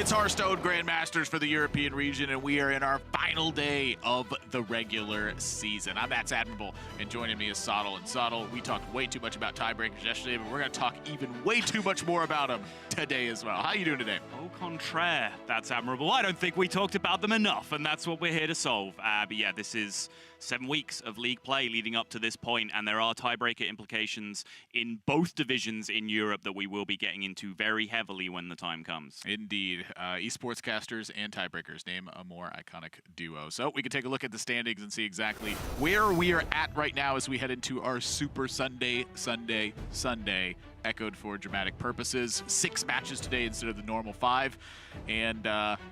It's Hearthstone Grandmasters for the European region, and we are in our final day of the regular season. I'm Matt's Admirable, and joining me is Soddle. And Soddle, we talked way too much about tiebreakers yesterday, but we're going to talk even way too much more about them today as well. How are you doing today? Au contraire, that's admirable. I don't think we talked about them enough, and that's what we're here to solve. But yeah, this is 7 weeks of league play leading up to this point, and there are tiebreaker implications in both divisions in Europe that we will be getting into very heavily when the time comes. Indeed. Esports casters and tiebreakers, name a more iconic duo. So we can take a look at the standings and see exactly where we are at right now as we head into our Super Sunday, echoed for dramatic purposes. 6 matches today instead of the normal 5. And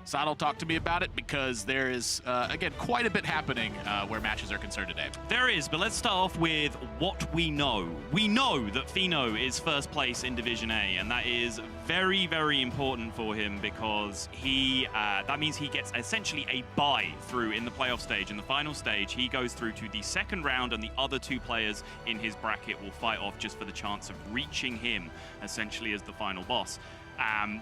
Soddle talked to me about it because there is, again, quite a bit happening where matches are concerned today. There is, but let's start off with what we know. We know that Fino is first place in Division A, and that is very, very important for him because that means he gets essentially a bye through in the playoff stage. In the final stage, he goes through to the second round, and the other 2 players in his bracket will fight off just for the chance of reaching him essentially as the final boss.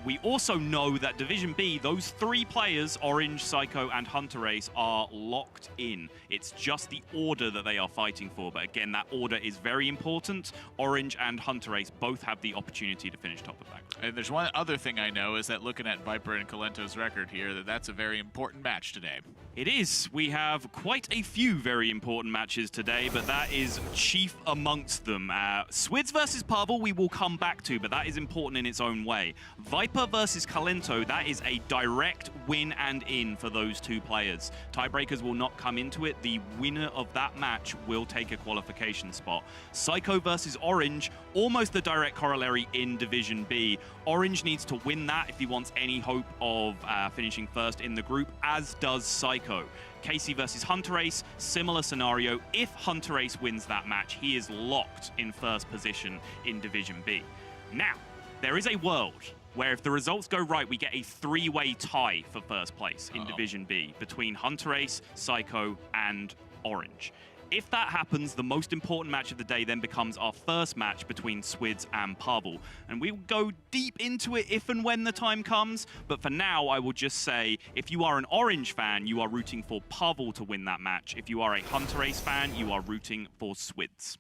We also know that Division B, those 3 players, Orange, Psycho, and Hunter Race, are locked in. It's just the order that they are fighting for. But again, that order is very important. Orange and Hunter Race both have the opportunity to finish top of that group. And there's one other thing I know is that looking at Viper and Kalento's record here, that's a very important match today. It is. We have quite a few very important matches today, but that is chief amongst them. Swidz versus Pavel we will come back to, but that is important in its own way. Viper versus Kalento, that is a direct win and in for those 2 players. Tiebreakers will not come into it. The winner of that match will take a qualification spot. Psycho versus Orange, almost the direct corollary in Division B. Orange needs to win that if he wants any hope of finishing first in the group, as does Psycho. Casey versus Hunter Ace, similar scenario. If Hunter Ace wins that match, he is locked in first position in Division B. Now, there is a world where if the results go right, we get a 3-way tie for first place in Division B between Hunter Ace, Psycho, and Orange. If that happens, the most important match of the day then becomes our first match between Swidz and Pavel. And we will go deep into it if and when the time comes. But for now, I will just say, if you are an Orange fan, you are rooting for Pavel to win that match. If you are a Hunter Ace fan, you are rooting for Swidz.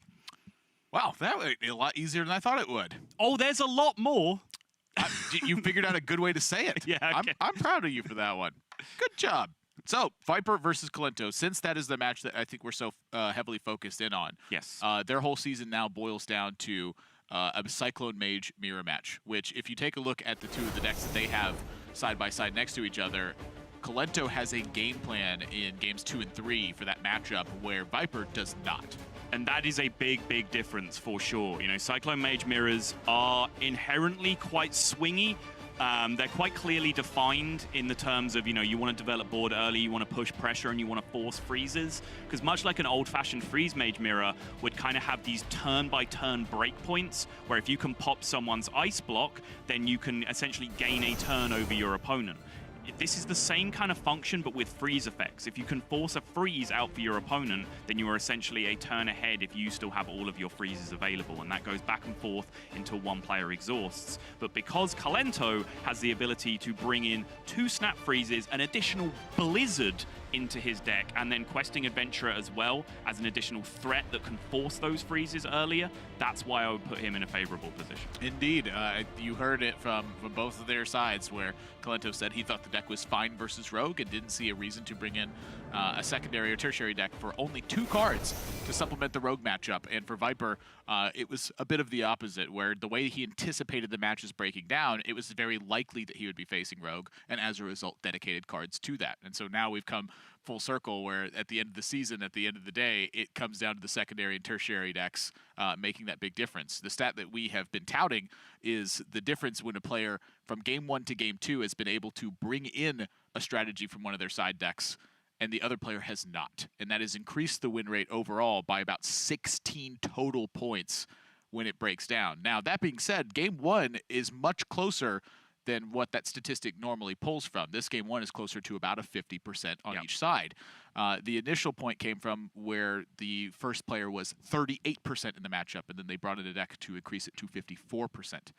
Wow, that would be a lot easier than I thought it would. Oh, there's a lot more. You figured out a good way to say it. Yeah, okay. I'm proud of you for that one. Good job. So, Viper versus Kalento, since that is the match that I think we're so heavily focused in on. Yes. Their whole season now boils down to a Cyclone Mage mirror match, which if you take a look at the 2 of the decks that they have side by side next to each other, Kalento has a game plan in games 2 and 3 for that matchup where Viper does not. And that is a big, big difference for sure. You know, Cyclone Mage mirrors are inherently quite swingy. They're quite clearly defined in the terms of, you know, you want to develop board early, you want to push pressure, and you want to force freezes. Because much like an old-fashioned freeze mage mirror would kind of have these turn-by-turn breakpoints, where if you can pop someone's ice block, then you can essentially gain a turn over your opponent. This is the same kind of function, but with freeze effects. If you can force a freeze out for your opponent, then you are essentially a turn ahead if you still have all of your freezes available, and that goes back and forth until one player exhausts. But because Kalento has the ability to bring in 2 snap freezes, an additional blizzard into his deck, and then Questing Adventurer as well as an additional threat that can force those freezes earlier, that's why I would put him in a favorable position. Indeed. You heard it from both of their sides, where Kalento said he thought the deck was fine versus Rogue and didn't see a reason to bring in a secondary or tertiary deck for only 2 cards to supplement the Rogue matchup. And for Viper, it was a bit of the opposite, where the way he anticipated the matches breaking down, it was very likely that he would be facing Rogue, and as a result, dedicated cards to that. And so now we've come full circle where at the end of the season, at the end of the day, it comes down to the secondary and tertiary decks making that big difference. The stat that we have been touting is the difference when a player from game 1 to game 2 has been able to bring in a strategy from one of their side decks and the other player has not. And that has increased the win rate overall by about 16 total points when it breaks down. Now, that being said, game 1 is much closer than what that statistic normally pulls from. This game 1 is closer to about a 50% on each side. The initial point came from where the first player was 38% in the matchup, and then they brought in a deck to increase it to 54%.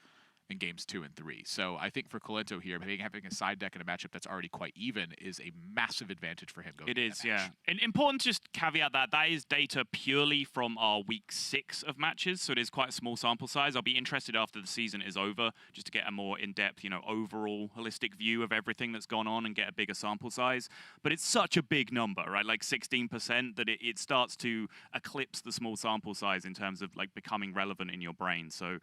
in games 2 and 3. So I think for Kalento here, having a side deck in a matchup that's already quite even is a massive advantage for him going It into is, that match. yeah. And important to just caveat that is data purely from our week 6 of matches, so it is quite a small sample size. I'll be interested after the season is over just to get a more in-depth, overall holistic view of everything that's gone on and get a bigger sample size. But it's such a big number, right? Like 16%, that it starts to eclipse the small sample size in terms of like becoming relevant in your brain. So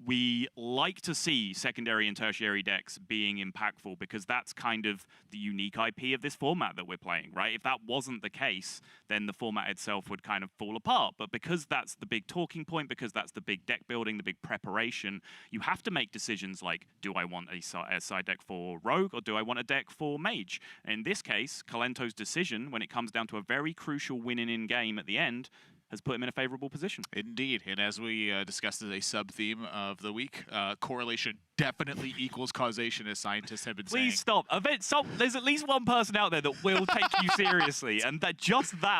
we like to see secondary and tertiary decks being impactful because that's kind of the unique IP of this format that we're playing, right? If that wasn't the case, then the format itself would kind of fall apart. But because that's the big talking point, because that's the big deck building, the big preparation, you have to make decisions like, do I want a side deck for Rogue or do I want a deck for Mage? In this case, Kalento's decision, when it comes down to a very crucial winning in game at the end, has put him in a favorable position. Indeed, and as we discussed as a sub-theme of the week, correlation definitely equals causation, as scientists have been saying. Please stop. There's at least one person out there that will take you seriously, and that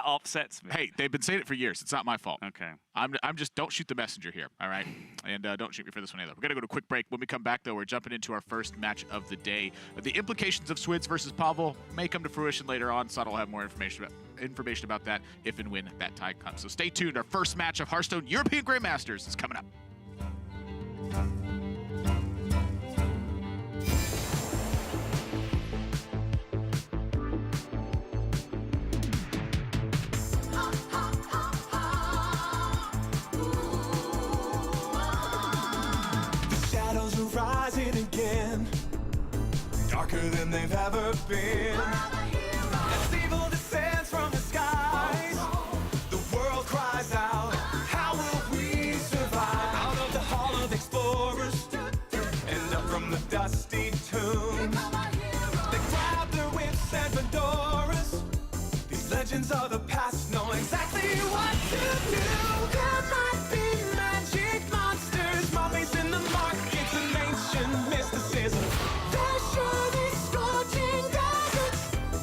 upsets me. Hey, they've been saying it for years. It's not my fault. Okay. I'm just, don't shoot the messenger here, all right? And don't shoot me for this one either. We're going to go to a quick break. When we come back, though, we're jumping into our first match of the day. The implications of Swidz versus Pavel may come to fruition later on. Sod will have more information about that if and when that time comes. So stay tuned. Our first match of Hearthstone European Grandmasters is coming up. Rising again, darker than they've ever been. As evil descends from the skies, the world cries out, how will we survive? Out of the hall of explorers, and up from the dusty tombs, they grab their whips and fedoras. These legends of the past know exactly what to do. There might be magic monsters, mummies in the market, mysticism. There should be scorching deserts,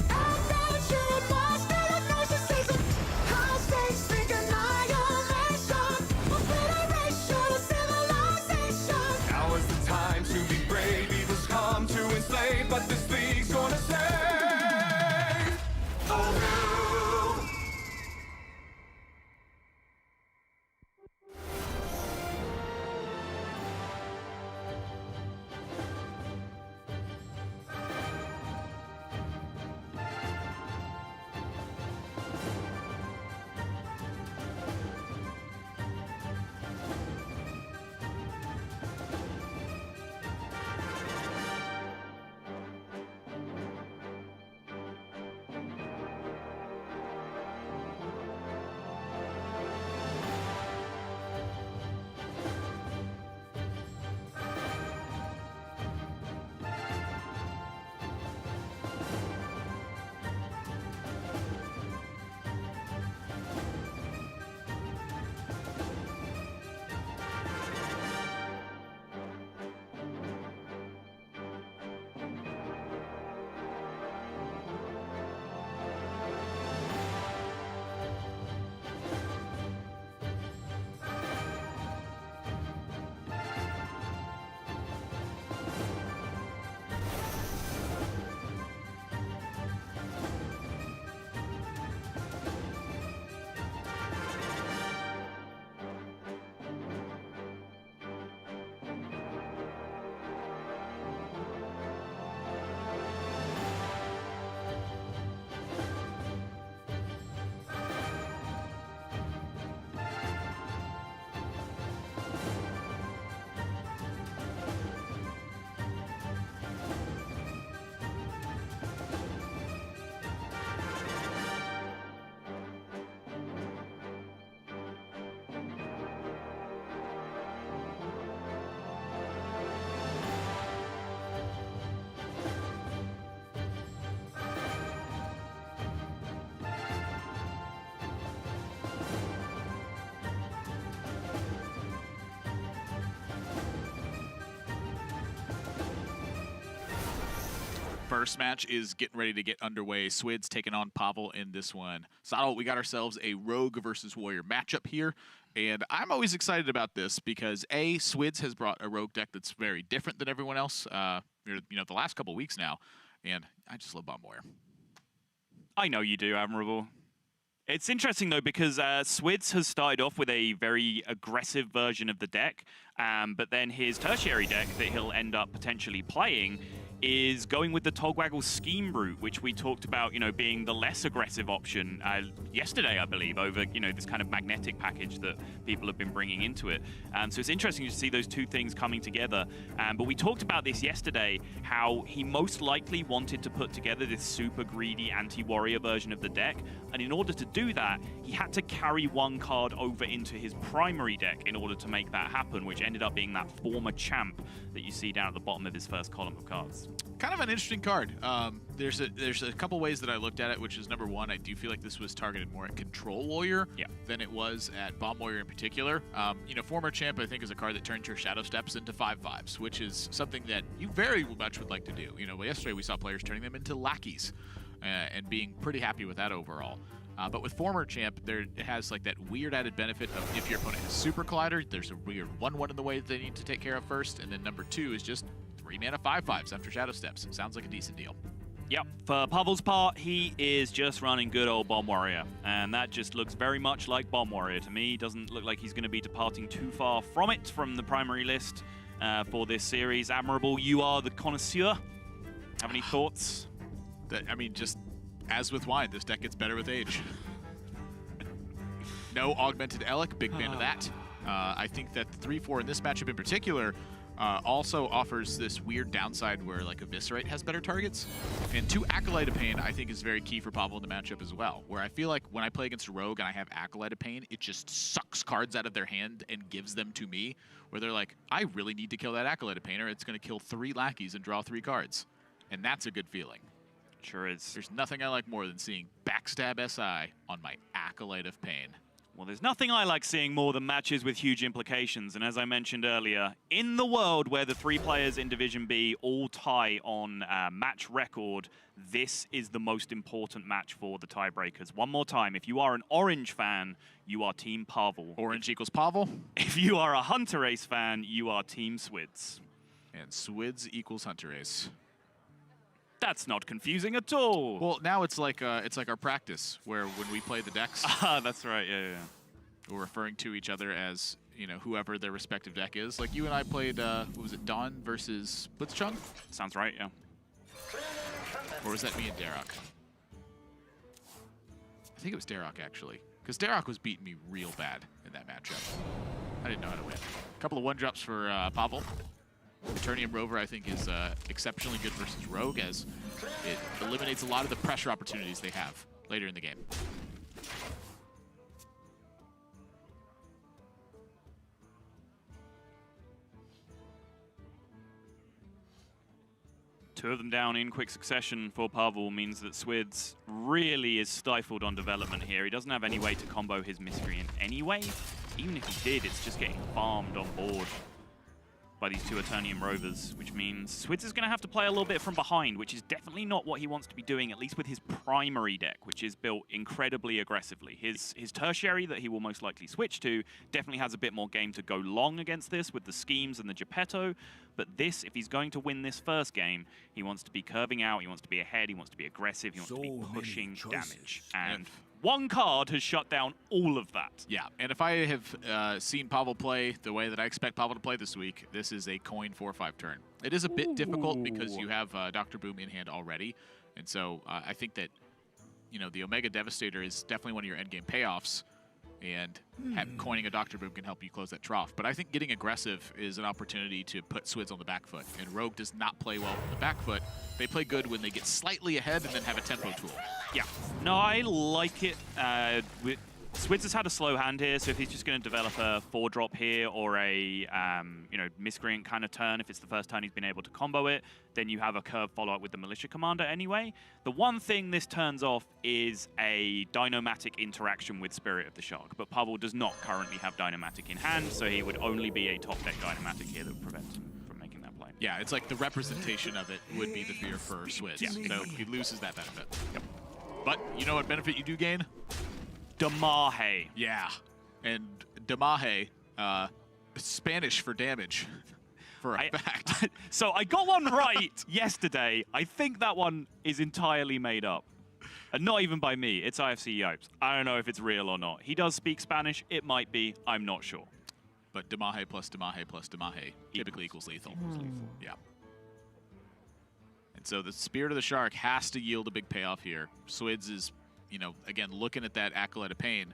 adventure and monster of narcissism. High stakes think annihilation, obliteration of civilization. Now is the time to be brave. Evil's come to enslave, but this league's gonna save. Oh, first match is getting ready to get underway. Swidz taking on Pavel in this one. So we got ourselves a Rogue versus Warrior matchup here. And I'm always excited about this because, A, Swidz has brought a Rogue deck that's very different than everyone else, the last couple weeks now. And I just love Bomb Warrior. I know you do, Admirable. It's interesting, though, because Swidz has started off with a very aggressive version of the deck, but then his tertiary deck that he'll end up potentially playing is going with the Togwaggle Scheme route, which we talked about, being the less aggressive option yesterday, I believe, over, this kind of magnetic package that people have been bringing into it. So it's interesting to see those two things coming together. But we talked about this yesterday, how he most likely wanted to put together this super greedy anti-warrior version of the deck. And in order to do that, he had to carry one card over into his primary deck in order to make that happen, which ended up being that former champ that you see down at the bottom of his first column of cards. Kind of an interesting card. There's a couple ways that I looked at it, which is number one, I do feel like this was targeted more at Control Warrior than it was at Bomb Warrior in particular. Former Champ, I think, is a card that turns your Shadow Steps into 5/5s, which is something that you very much would like to do. Yesterday we saw players turning them into lackeys and being pretty happy with that overall. But with Former Champ, it has like that weird added benefit of if your opponent has Super Collider, there's a weird 1/1 in the way that they need to take care of first, and then number two is just 3 mana 5/5s after Shadow Steps. Sounds like a decent deal. Yep, for Pavel's part, he is just running good old Bomb Warrior, and that just looks very much like Bomb Warrior to me. Doesn't look like he's going to be departing too far from it, from the primary list for this series. Admirable, you are the connoisseur. Have any thoughts? Just as with wine, this deck gets better with age. No Augmented Elec, big fan of that. I think that the 3/4 in this matchup in particular also offers this weird downside where like Eviscerate has better targets. And 2 Acolyte of Pain I think is very key for Pavel in the matchup as well, where I feel like when I play against a Rogue and I have Acolyte of Pain, it just sucks cards out of their hand and gives them to me, where they're like, I really need to kill that Acolyte of Pain or it's going to kill 3 lackeys and draw 3 cards. And that's a good feeling. Sure is. There's nothing I like more than seeing Backstab SI on my Acolyte of Pain. Well, there's nothing I like seeing more than matches with huge implications. And as I mentioned earlier, in the world where the 3 players in Division B all tie on match record, this is the most important match for the tiebreakers. One more time, if you are an Orange fan, you are Team Pavel. Orange equals Pavel. If you are a Hunter Ace fan, you are Team Swidz. And Swidz equals Hunter Ace. That's not confusing at all. Well, now it's like our practice, where when we play the decks, that's right. Yeah. we're referring to each other as whoever their respective deck is. Like you and I played, what was it, Dawn versus Blitzchung? Sounds right. Yeah. Or was that me and Darok? I think it was Darok actually, because Darok was beating me real bad in that matchup. I didn't know how to win. A couple of 1-drops for Pavel. Eternium Rover, I think, is exceptionally good versus Rogue, as it eliminates a lot of the pressure opportunities they have later in the game. Two of them down in quick succession for Pavel means that Swidz really is stifled on development here. He doesn't have any way to combo his Miscreant anyway. Even if he did, it's just getting farmed on board by these 2 Eternium Rovers, which means Swidz is going to have to play a little bit from behind, which is definitely not what he wants to be doing, at least with his primary deck, which is built incredibly aggressively. His tertiary that he will most likely switch to definitely has a bit more game to go long against this with the schemes and the Geppetto, but this, if he's going to win this first game, he wants to be curving out, he wants to be ahead, he wants to be aggressive, he wants to be pushing damage. And one card has shut down all of that. Yeah, and if I have seen Pavel play the way that I expect Pavel to play this week, this is a coin 4/5 turn. It is a bit difficult because you have Dr. Boom in hand already, and so I think that the Omega Devastator is definitely one of your endgame payoffs, and coining a Dr. Boom can help you close that trough. But I think getting aggressive is an opportunity to put Swidz on the back foot, and Rogue does not play well on the back foot. They play good when they get slightly ahead and then have a tempo tool. Yeah. No, I like it. Swidz has had a slow hand here, so if he's just going to develop a 4-drop here or a Miscreant kind of turn, if it's the first turn he's been able to combo it, then you have a curve follow-up with the Militia Commander anyway. The one thing this turns off is a Dynomatic interaction with Spirit of the Shark, but Pavel does not currently have Dynomatic in hand, so he would only be a top-deck Dynomatic here that would prevent him from making that play. Yeah, it's like the representation of it would be the fear for Switz. Yeah. So he loses that benefit. Yep. But you know what benefit you do gain? Damahe. Yeah. And Damahe, Spanish for damage, for a fact. So I got one right yesterday. I think that one is entirely made up. And not even by me. It's IFC Yipes. I don't know if it's real or not. He does speak Spanish. It might be. I'm not sure. But Damahe plus Damahe plus Damahe typically equals lethal. Yeah. And so the Spirit of the Shark has to yield a big payoff here. Swidz is, you know, again, looking at that Acolyte of Pain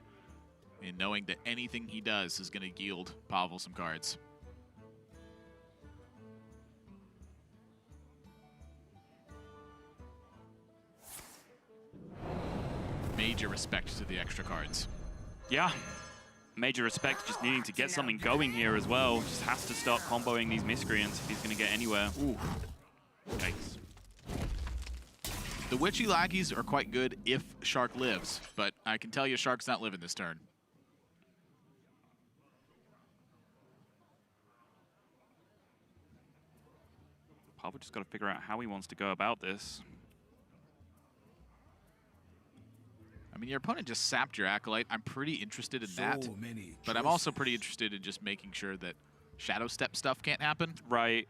and knowing that anything he does is going to yield Pavel some cards. Major respect to the extra cards. Yeah. Major respect, just needing to get something going here as well. Just has to start comboing these miscreants if he's going to get anywhere. Ooh. Yikes. The Witchy Lackeys are quite good if Shark lives, but I can tell you Shark's not living this turn. Pavel just got to figure out how he wants to go about this. I mean, your opponent just sapped your Acolyte. I'm pretty interested in that, but I'm also pretty interested in just making sure that Shadow Step stuff can't happen. Right.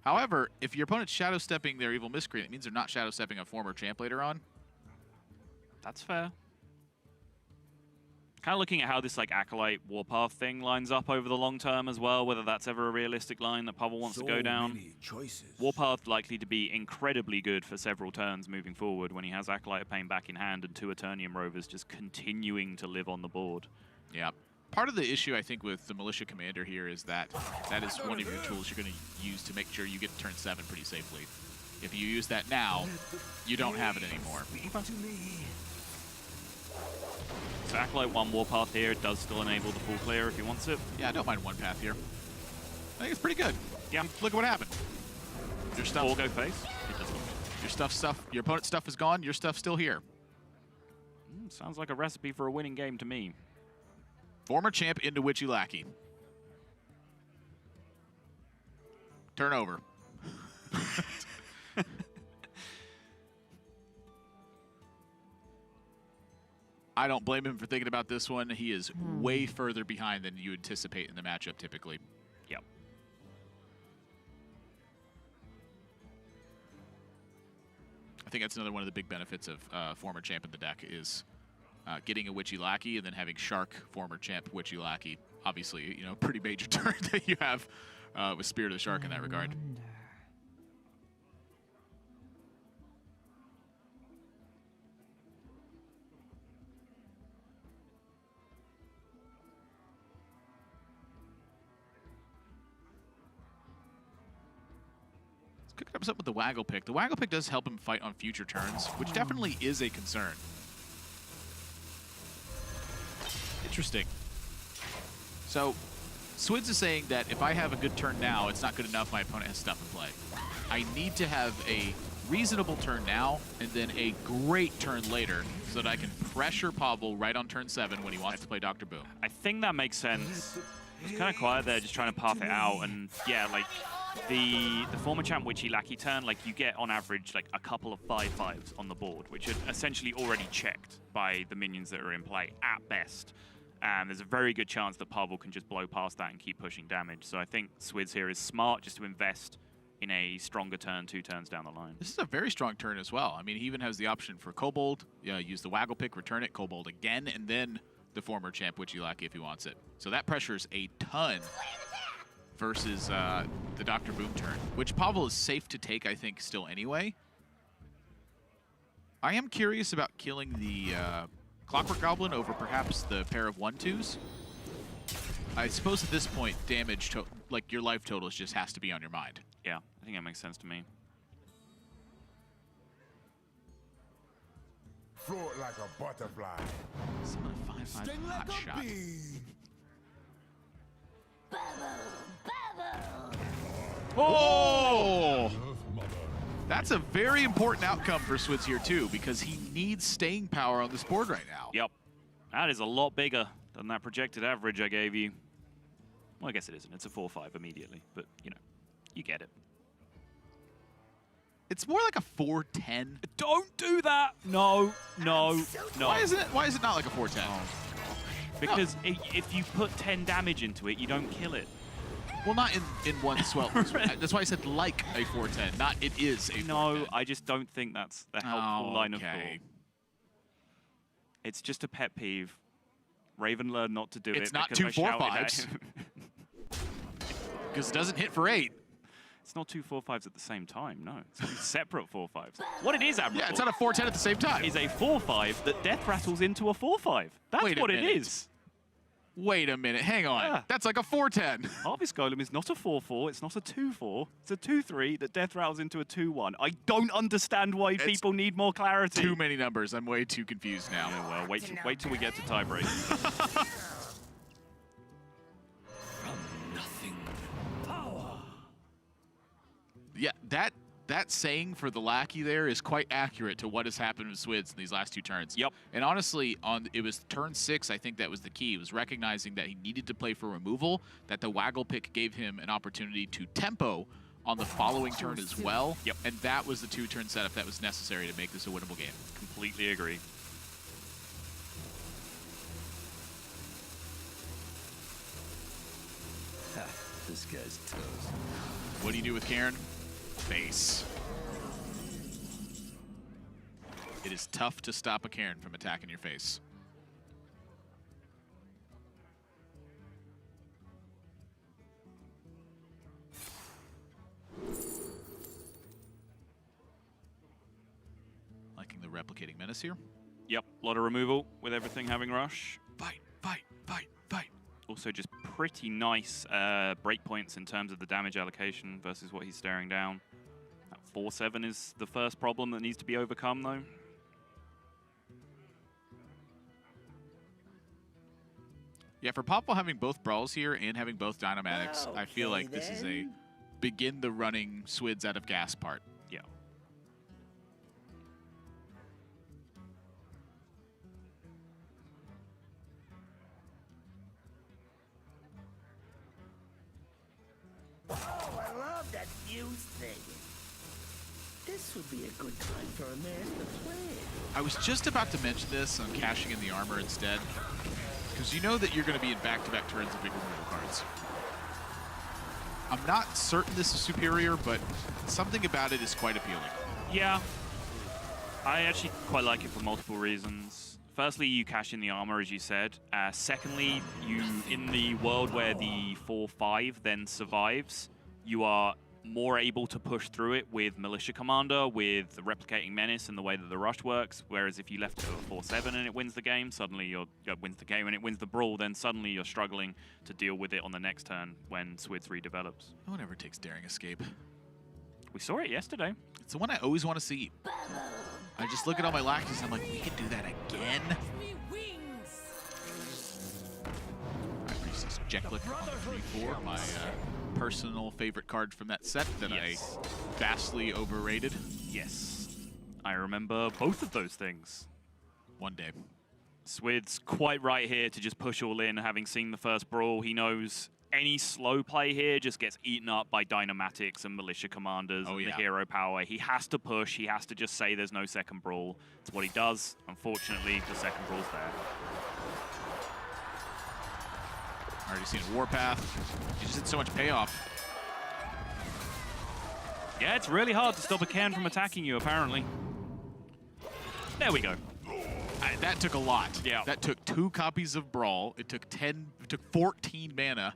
However, if your opponent's Shadow Stepping their Evil Miscreant, it means they're not Shadow Stepping a former champ later on. That's fair. Kind of looking at how this like Acolyte Warpath thing lines up over the long term as well, whether that's ever a realistic line that Pavel wants to go down. Warpath likely to be incredibly good for several turns moving forward when he has Acolyte of Pain back in hand and 2 Eternium Rovers just continuing to live on the board. Yeah. Part of the issue, I think, with the Militia Commander here is that that is one of your tools you're going to use to make sure you get to turn 7 pretty safely. If you use that now, you don't have it anymore. So Acolyte 1 Warpath here does still enable the full clear if he wants it. Yeah, I don't mind one path here. I think it's pretty good. Yeah. Look at what happened. Your stuff. Or go face. It doesn't. Your opponent's stuff is gone. Your stuff's still here. Sounds like a recipe for a winning game to me. Former champ into Witchy Lackey. Turn over. I don't blame him for thinking about this one. He is way further behind than you anticipate in the matchup typically. Yep. I think that's another one of the big benefits of former champ in the deck is getting a Witchy Lackey and then having Shark, former champ, Witchy Lackey. Obviously, you know, pretty major turn that you have with Spirit of the Shark in that regard. Cooking up something with the Waggle Pick. The Waggle Pick does help him fight on future turns, which definitely is a concern. Interesting. So, Swidz is saying that if I have a good turn now, it's not good enough, my opponent has stuff in play. I need to have a reasonable turn now, and then a great turn later, so that I can pressure Pavel right on turn 7 when he wants to play Dr. Boom. I think that makes sense. It's kind of quiet there, just trying to path it out, and yeah, like, the former champ Witchy Lackey turn, like you get on average like a couple of 5/5s on the board, which are essentially already checked by the minions that are in play at best. And there's a very good chance that Pavel can just blow past that and keep pushing damage. So I think Swidz here is smart just to invest in a stronger turn 2 turns down the line. This is a very strong turn as well. I mean, he even has the option for Kobold, use the Waggle Pick, return it, Kobold again, and then the former champ Witchy Lackey if he wants it. So that pressures a ton versus the Dr. Boom turn, which Pavel is safe to take, I think, still anyway. I am curious about killing the Clockwork Goblin over perhaps the pair of 1/2s. I suppose at this point, damage, like your life totals just has to be on your mind. Yeah, I think that makes sense to me. Float like a butterfly. Summon a 5/5 hot shot. Oh! That's a very important outcome for Switz here, too, because he needs staying power on this board right now. Yep. That is a lot bigger than that projected average I gave you. Well, I guess it isn't. It's a 4/5 immediately, but, you know, you get it. It's more like a 410. Don't do that. No. Why is it not like a 410? Because if you put 10 damage into it, you don't kill it. Well, not in one swell. That's why I said like a 410, not it is a 410. No, I just don't think that's the helpful line of thought. It's just a pet peeve. Raven learned not to do it. It's not because 2 I shouted at 4-5s. him. Because it doesn't hit for 8. It's not 2 4-5s at the same time, no. It's 2 separate 4-5s. What it is, Admiral, Yeah, it's not a 410 at the same time. is a 4-5 that death rattles into a 4-5. That's Wait a what it minute. is. Wait a minute, hang on. Yeah. That's like a 410. Harvest Golem is not a 4-4, it's not a 2-4, it's a 2-3 that death rattles into a 2-1. I don't understand why people need more clarity. Too many numbers. I'm way too confused now. Yeah, well, wait till we get to tiebreak. Yeah, that saying for the lackey there is quite accurate to what has happened with Swidz in these last 2 turns. Yep. And honestly, it was turn 6, I think that was the key. It was recognizing that he needed to play for removal, that the waggle pick gave him an opportunity to tempo on the following turn as well. Yep. And that was the 2-turn setup that was necessary to make this a winnable game. Completely agree. This guy's toast. What do you do with Karen? Face. It is tough to stop a Karen from attacking your face. Liking the replicating menace here. Yep, a lot of removal with everything having rush. Fight, fight, fight, fight. Also just pretty nice breakpoints in terms of the damage allocation versus what he's staring down. That 4-7 is the first problem that needs to be overcome, though. Yeah, for Pavel having both brawls here and having both dynamatics, I feel like this is a begin the running Swidz out of gas part. Yeah. Oh, I love that fuse thing. This would be a good time for a master plan. I was just about to mention this on cashing in the armor instead, because you know that you're going to be in back-to-back turns of big removal cards. I'm not certain this is superior, but something about it is quite appealing. Yeah. I actually quite like it for multiple reasons. Firstly, you cash in the armor, as you said. Secondly, you, in the world where the 4-5 then survives, you are more able to push through it with Militia Commander, with the Replicating Menace and the way that the rush works, whereas if you left it at 4-7 and it wins the game, suddenly wins the game and it wins the brawl, then suddenly you're struggling to deal with it on the next turn when Switz redevelops. No one ever takes Daring Escape. We saw it yesterday. It's the one I always want to see. I just look at all my lackeys and I'm like, we can do that again? Alright, Priestess Jeklik on the 3-4, my personal favorite card from that set that I vastly overrated. Yes. I remember both of those things. One day. Swidz quite right here to just push all in, having seen the first brawl. He knows any slow play here just gets eaten up by Dynamatics and Militia Commanders and the hero power. He has to push. He has to just say there's no second brawl. It's what he does. Unfortunately, the second brawl's there. Already seen a Warpath. He just did so much payoff. Yeah, it's really hard to stop a Cairn from attacking you, apparently. There we go. That took a lot. Yeah. That took 2 copies of Brawl. It took 14 mana.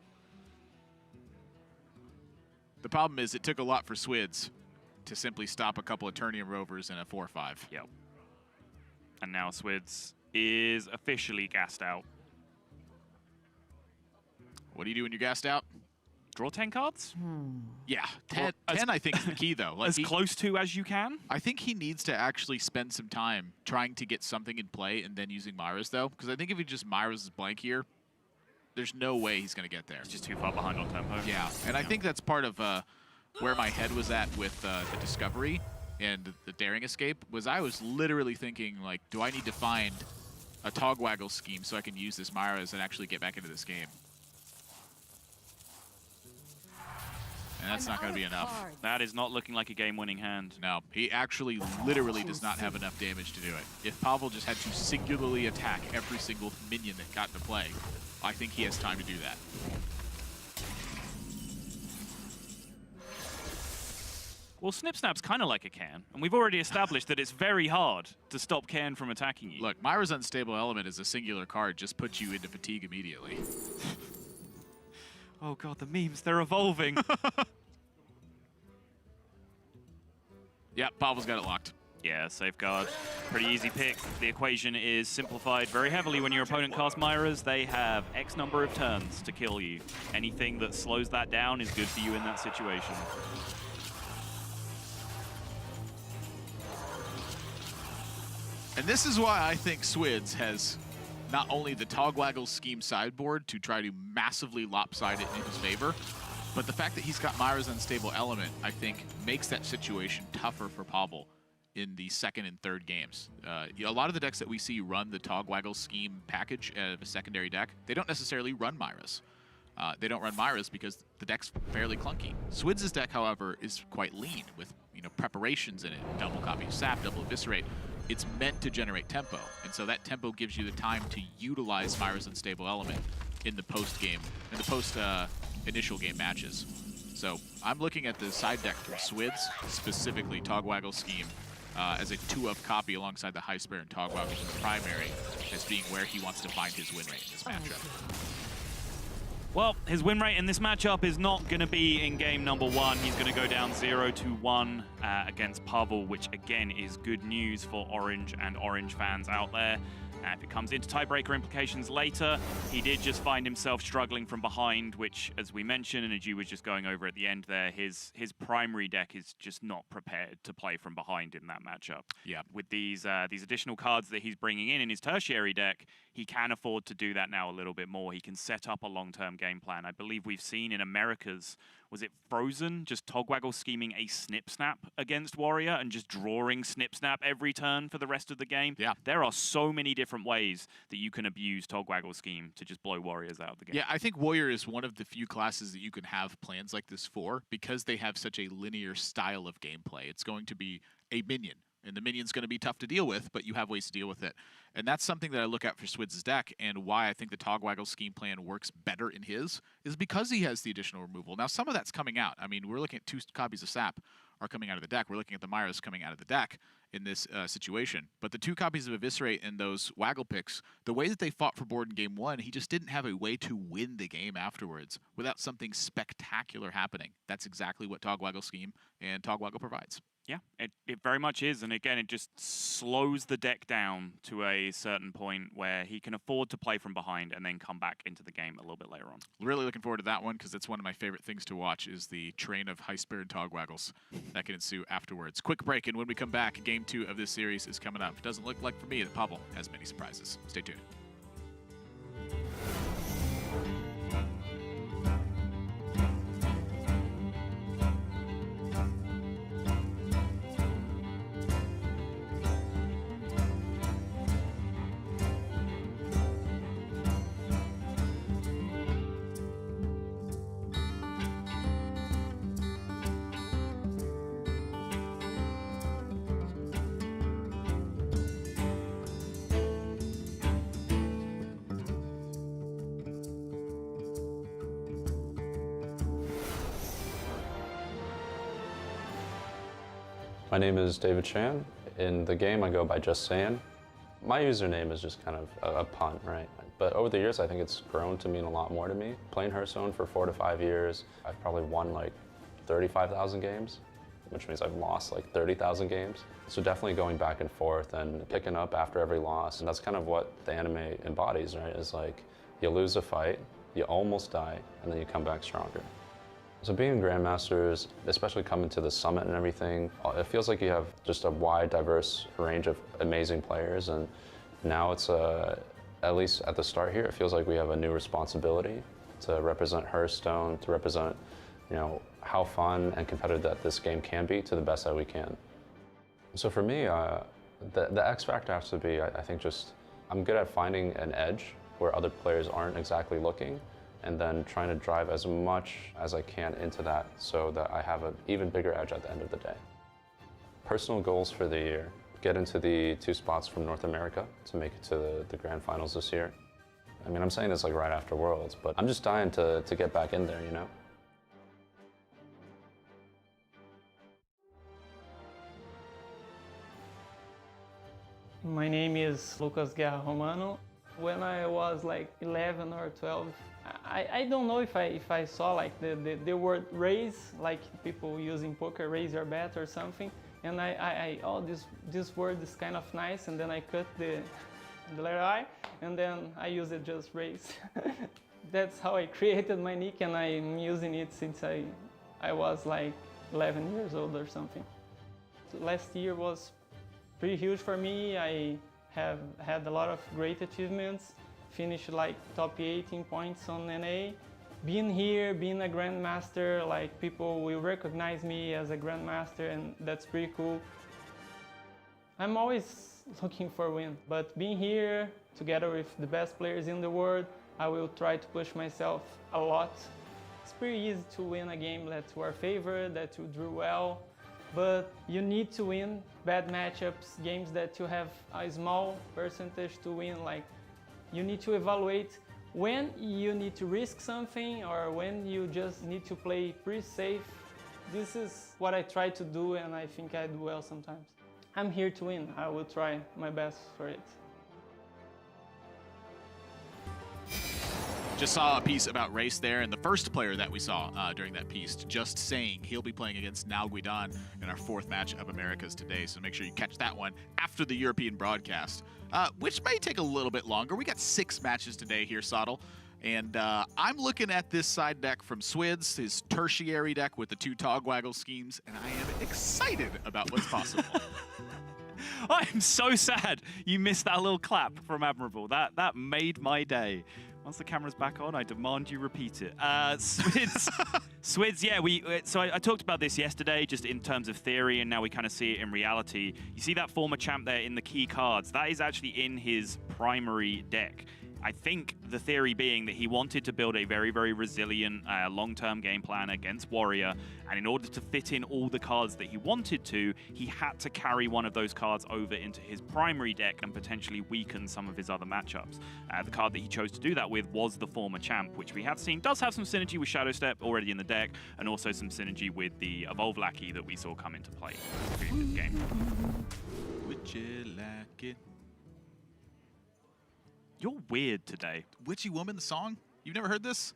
The problem is it took a lot for Swidz to simply stop a couple of Eternium Rovers and a 4-5. Yep. And now Swidz is officially gassed out. What do you do when you're gassed out? Draw 10 cards? Yeah, 10 I think is the key, though. Like As close to as you can? I think he needs to actually spend some time trying to get something in play and then using Myra's, though. Because I think if he just Myra's his blank here, there's no way he's going to get there. He's just too far behind on tempo. Yeah, and I think that's part of where my head was at with the Discovery and the Daring Escape, was I was literally thinking, like, do I need to find a Togwaggle scheme so I can use this Myra's and actually get back into this game? and that's not going to be enough. That is not looking like a game-winning hand. No, he actually literally does not have enough damage to do it. If Pavel just had to singularly attack every single minion that got into play, I think he has time to do that. Well, Snip Snap's kind of like a can, and we've already established that it's very hard to stop Can from attacking you. Look, Myra's Unstable Element is a singular card, just puts you into fatigue immediately. Oh god, the memes, they're evolving. Yeah, Pavel's got it locked. Yeah, safeguard. Pretty easy pick. The equation is simplified very heavily when your opponent casts Myras. They have X number of turns to kill you. Anything that slows that down is good for you in that situation. And this is why I think Swidz has not only the Togwaggle scheme sideboard to try to massively lopside it in his favor, but the fact that he's got Myra's Unstable Element, I think, makes that situation tougher for Pavel in the second and third games. A lot of the decks that we see run the Togwaggle scheme package of a secondary deck, they don't necessarily run Myras. They don't run Myras because the deck's fairly clunky. Swidz's deck, however, is quite lean with preparations in it. Double copy of Sap, double Eviscerate. It's meant to generate tempo, and so that tempo gives you the time to utilize Myra's Unstable Element in the post-game, in the post-initial game matches. So I'm looking at the side deck from Swidz, specifically Togwaggle scheme, as a 2-up copy alongside the High Spare and Togwaggle in the primary, as being where he wants to find his win rate in this matchup. Well, his win rate in this matchup is not going to be in game number 1. He's going to go down 0-1 against Pavel, which again is good news for Orange and Orange fans out there. If it comes into tiebreaker implications later, he did just find himself struggling from behind, which, as we mentioned, and as you was just going over at the end there, his primary deck is just not prepared to play from behind in that matchup. Yeah. With these additional cards that he's bringing in his tertiary deck, he can afford to do that now a little bit more. He can set up a long-term game plan. I believe we've seen in Americas, was it Frozen, just Togwaggle scheming a Snip Snap against Warrior and just drawing Snip Snap every turn for the rest of the game. Yeah. There are so many different ways that you can abuse Togwaggle scheme to just blow Warriors out of the game. Yeah, I think Warrior is one of the few classes that you can have plans like this for because they have such a linear style of gameplay. It's going to be a minion, and the minion's going to be tough to deal with, but you have ways to deal with it. And that's something that I look at for Swidz's deck, and why I think the Togwaggle scheme plan works better in his is because he has the additional removal. Now, some of that's coming out. I mean, we're looking at 2 copies of Sap are coming out of the deck. We're looking at the Myras coming out of the deck in this situation. But the 2 copies of Eviscerate and those Waggle picks, the way that they fought for board in game 1, he just didn't have a way to win the game afterwards without something spectacular happening. That's exactly what Togwaggle scheme and Togwaggle provides. Yeah, it very much is. And again, it just slows the deck down to a certain point where he can afford to play from behind and then come back into the game a little bit later on. Really looking forward to that one because it's one of my favorite things to watch is the train of High Spare and Togwaggles that can ensue afterwards. Quick break, and when we come back, game 2 of this series is coming up. It doesn't look like for me that Pavel has many surprises. Stay tuned. My name is David Chan. In the game, I go by Just Saying. My username is just kind of a pun, right? But over the years, I think it's grown to mean a lot more to me. Playing Hearthstone for 4 to 5 years, I've probably won like 35,000 games, which means I've lost like 30,000 games. So definitely going back and forth and picking up after every loss. And that's kind of what the anime embodies, right? Is like you lose a fight, you almost die, and then you come back stronger. So being in Grandmasters, especially coming to the summit and everything, it feels like you have just a wide, diverse range of amazing players. And now it's, at least at the start here, it feels like we have a new responsibility to represent Hearthstone, to represent, how fun and competitive that this game can be to the best that we can. So for me, the X factor has to be, I think, just I'm good at finding an edge where other players aren't exactly looking, and then trying to drive as much as I can into that so that I have an even bigger edge at the end of the day. Personal goals for the year: get into the 2 spots from North America to make it to the grand finals this year. I mean, I'm saying this like right after Worlds, but I'm just dying to get back in there, you know? My name is Lucas Guerra Romano. When I was like 11 or 12, I don't know if I saw like the word raise, like people using poker, raise your bet or something, and oh, this word is kind of nice, and then I cut the letter I, and then I use it just raise. That's how I created my nick, and I'm using it since I was like 11 years old or something. So last year was pretty huge for me. I have had a lot of great achievements, finished like top 18 points on NA. Being here, being a Grandmaster, like people will recognize me as a Grandmaster, and that's pretty cool. I'm always looking for a win, but being here together with the best players in the world, I will try to push myself a lot. It's pretty easy to win a game that you are favored, that you drew well, but you need to win bad matchups, games that you have a small percentage to win. Like, you need to evaluate when you need to risk something or when you just need to play pretty safe. This is what I try to do, and I think I do well sometimes. I'm here to win. I will try my best for it. Just saw a piece about Race there, and the first player that we saw during that piece just saying he'll be playing against Now Guidan in our 4th match of Americas today, so make sure you catch that one after the European broadcast, which may take a little bit longer. We got 6 matches today here, Soddle, and I'm looking at this side deck from Swidz, his tertiary deck with the 2 Togwaggle schemes, and I am excited about what's possible. I'm so sad you missed that little clap from Admirable. That made my day. Once the camera's back on, I demand you repeat it. Swidz, yeah, so I talked about this yesterday just in terms of theory, and now we kind of see it in reality. You see that former champ there in the key cards? That is actually in his primary deck. I think the theory being that he wanted to build a very, very resilient long-term game plan against Warrior, and in order to fit in all the cards that he wanted to, he had to carry one of those cards over into his primary deck and potentially weaken some of his other matchups. The card that he chose to do that with was the former champ, which we have seen does have some synergy with Shadow Step already in the deck, and also some synergy with the Evolve Lackey that we saw come into play in this game. Would you like it? You're weird today. Witchy Woman, the song? You've never heard this?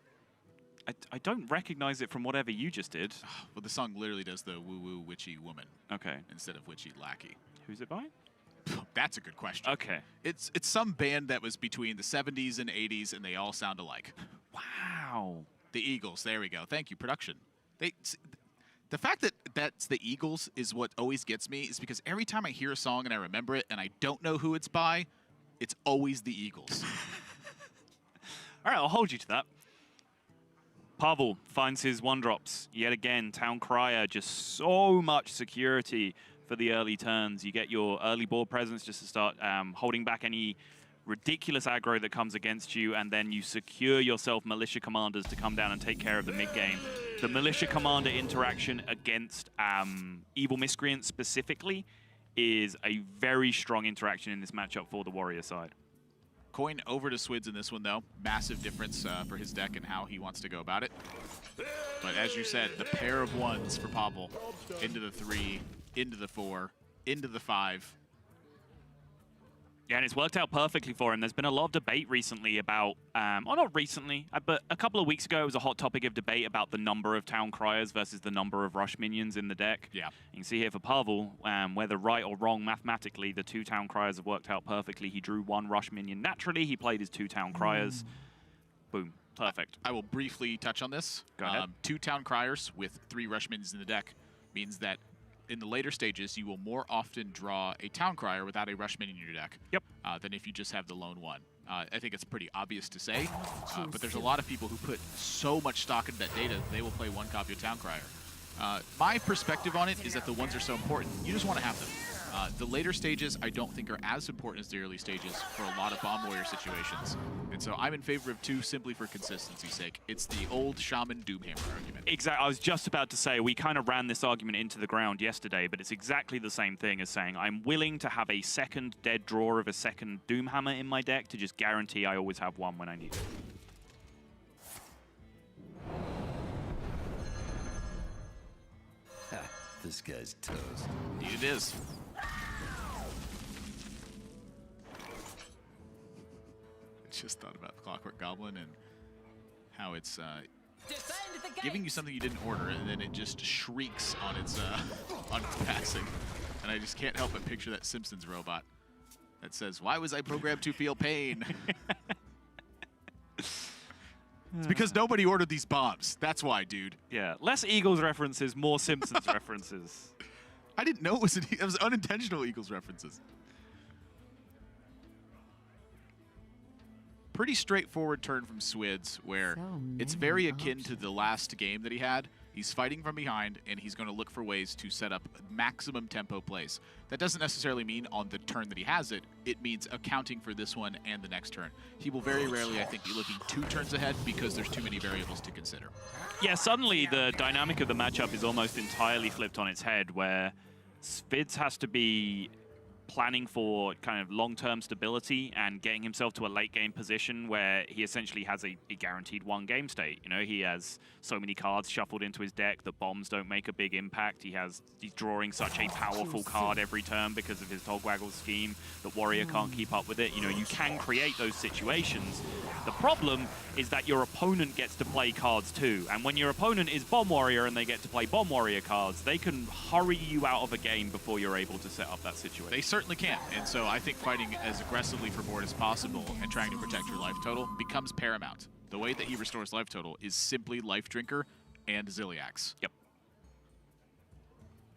I don't recognize it from whatever you just did. Well, the song literally does the woo-woo witchy woman. Okay. Instead of witchy lackey. Who's it by? That's a good question. Okay. It's some band that was between the 70s and 80s, and they all sound alike. Wow. The Eagles. There we go. Thank you, production. The fact that that's the Eagles is what always gets me, is because every time I hear a song and I remember it and I don't know who it's by, it's always the Eagles. All right, I'll hold you to that. Pavel finds his 1-drops. Yet again, Town Crier, just so much security for the early turns. You get your early board presence just to start holding back any ridiculous aggro that comes against you, and then you secure yourself Militia Commanders to come down and take care of the mid-game. The Militia Commander interaction against Evil Miscreant specifically is a very strong interaction in this matchup for the Warrior side. Coin over to Swidz in this one, though. Massive difference for his deck and how he wants to go about it. But as you said, the pair of 1s for Pavel. Into the 3, into the 4, into the 5. Yeah, and it's worked out perfectly for him. There's been a lot of debate recently about, or not recently, but a couple of weeks ago, it was a hot topic of debate about the number of Town Criers versus the number of Rush minions in the deck. Yeah. You can see here for Pavel, whether right or wrong mathematically, the 2 Town Criers have worked out perfectly. He drew 1 Rush minion naturally. He played his 2 Town Criers. Boom. Perfect. I will briefly touch on this. Go ahead. 2 Town Criers with 3 Rush minions in the deck means that in the later stages, you will more often draw a Town Crier without a Rush minion in your deck than if you just have the lone 1. I think it's pretty obvious to say, but there's a lot of people who put so much stock into that data that they will play 1 copy of Town Crier. My perspective on it is that the 1s are so important. You just want to have them. The later stages I don't think are as important as the early stages for a lot of Bomb Warrior situations. And so I'm in favor of 2 simply for consistency's sake. It's the old Shaman Doomhammer argument. Exactly. I was just about to say, we kind of ran this argument into the ground yesterday, but it's exactly the same thing as saying I'm willing to have a second dead draw of a second Doomhammer in my deck to just guarantee I always have one when I need it. This guy's toast. Indeed it is. I just thought about Clockwork Goblin and how it's giving you something you didn't order, and then it just shrieks on its passing. And I just can't help but picture that Simpsons robot that says, "Why was I programmed to feel pain?" It's because nobody ordered these bombs. That's why, dude. Yeah, less Eagles references, more Simpsons references. I didn't know it was unintentional Eagles references. Pretty straightforward turn from Swidz, where it's very akin to the last game that he had. He's fighting from behind, and he's going to look for ways to set up maximum tempo plays. That doesn't necessarily mean on the turn that he has it. It means accounting for this one and the next turn. He will very rarely, I think, be looking 2 turns ahead because there's too many variables to consider. Yeah, suddenly the dynamic of the matchup is almost entirely flipped on its head, where Swidz has to be planning for kind of long-term stability and getting himself to a late-game position where he essentially has a guaranteed 1 game state. You know, he has so many cards shuffled into his deck that bombs don't make a big impact. He's drawing such a powerful card every turn because of his Togwaggle scheme that Warrior can't keep up with it. You know, you can create those situations. The problem is that your opponent gets to play cards too. And when your opponent is Bomb Warrior and they get to play Bomb Warrior cards, they can hurry you out of a game before you're able to set up that situation. They certainly can. And so I think fighting as aggressively for board as possible and trying to protect your life total becomes paramount. The way that he restores life total is simply Life Drinker and Ziliax. Yep.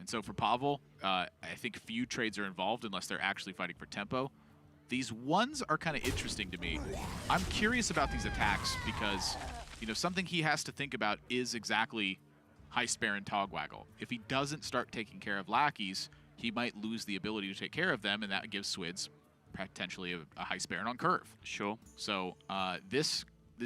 And so for Pavel, I think few trades are involved unless they're actually fighting for tempo. These ones are kind of interesting to me. I'm curious about these attacks because, you know, something he has to think about is exactly High Spare and Togwaggle. If he doesn't start taking care of lackeys, he might lose the ability to take care of them, and that gives Swidz potentially a High Spare on curve. Sure. So this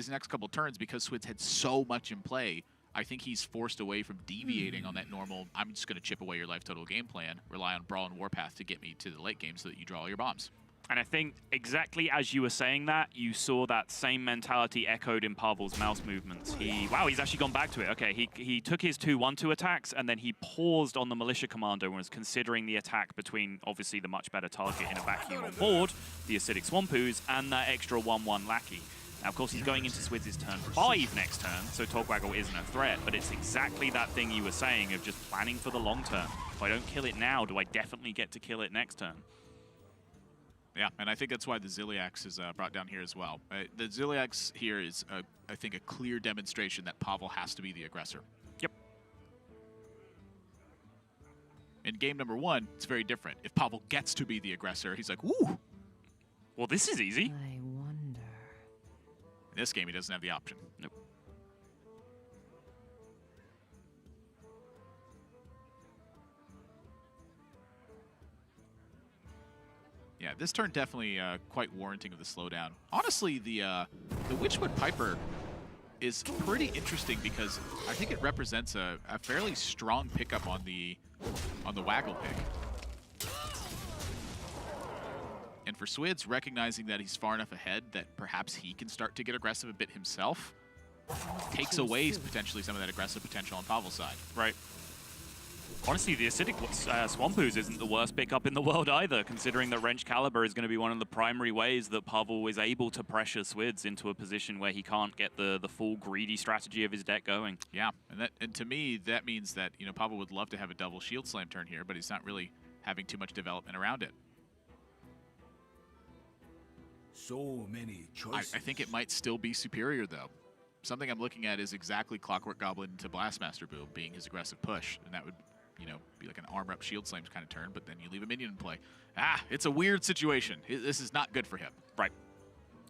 next couple turns, because Swidz had so much in play, I think he's forced away from deviating on that normal, I'm just going to chip away your life total game plan, rely on Brawl and Warpath to get me to the late game so that you draw all your bombs. And I think exactly as you were saying that, you saw that same mentality echoed in Pavel's mouse movements. Wow, he's actually gone back to it. Okay, he took his 2/1/2 attacks, and then he paused on the Militia Commander and was considering the attack between, obviously, the much better target in a vacuum on board, the Acidic Swampoos, and that extra 1/1 Lackey. Now, of course, he's going into Swidz's turn 5 next turn, so Togwaggle isn't a threat, but it's exactly that thing you were saying of just planning for the long term. If I don't kill it now, do I definitely get to kill it next turn? Yeah, and I think that's why the Ziliax is brought down here as well. The Ziliax here is, I think, a clear demonstration that Pavel has to be the aggressor. Yep. In game number 1, it's very different. If Pavel gets to be the aggressor, he's like, "Woo!" Well, this is easy. I wonder. In this game, he doesn't have the option. Nope. Yeah, this turn definitely quite warranting of the slowdown. Honestly, the Witchwood Piper is pretty interesting because I think it represents a fairly strong pickup on the Waggle pick. And for Swidz, recognizing that he's far enough ahead that perhaps he can start to get aggressive a bit himself, takes away potentially some of that aggressive potential on Pavel's side. Right. Honestly, the Acidic Swampoos isn't the worst pickup in the world either, considering that Wrench Caliber is going to be one of the primary ways that Pavel is able to pressure Swidz into a position where he can't get the full greedy strategy of his deck going. Yeah, and to me, that means that, you know, Pavel would love to have a double Shield Slam turn here, but he's not really having too much development around it. So many choices. I think it might still be superior, though. Something I'm looking at is exactly Clockwork Goblin to Blastmaster Boom being his aggressive push, and that would, you know, be like an armor-up Shield Slams kind of turn, but then you leave a minion in play. It's a weird situation. This is not good for him. Right.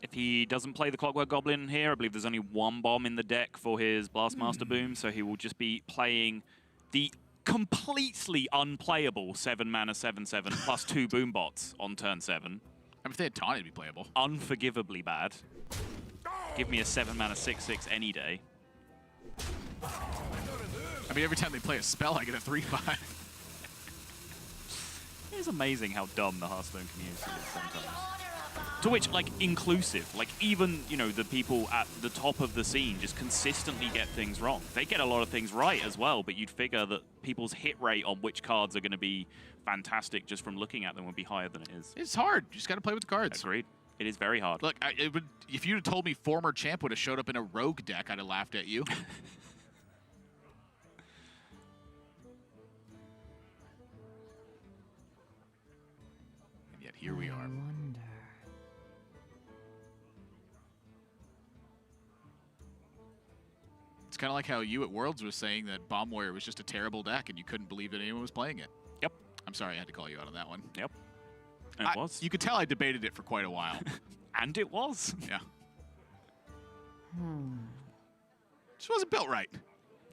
If he doesn't play the Clockwork Goblin here, I believe there's only 1 bomb in the deck for his Blastmaster Boom, so he will just be playing the completely unplayable 7-mana 7/7 plus 2 boom bots on turn 7. I mean, if they had Tawny, it'd be playable. Unforgivably bad. Give me a 7-mana 6/6 any day. I mean, every time they play a spell, I get a 3/5. It's amazing how dumb the Hearthstone community is sometimes. To which, like, inclusive. Like, even, you know, the people at the top of the scene just consistently get things wrong. They get a lot of things right as well, but you'd figure that people's hit rate on which cards are going to be fantastic just from looking at them would be higher than it is. It's hard. You just got to play with the cards. Agreed. It is very hard. Look, if you'd have told me former champ would have showed up in a rogue deck, I'd have laughed at you. And yet here we are. It's kind of like how you at Worlds was saying that Bomb Warrior was just a terrible deck and you couldn't believe that anyone was playing it. Yep. I'm sorry I had to call you out on that one. Yep. And it was. You could tell I debated it for quite a while. And it was. Yeah. Just wasn't built right.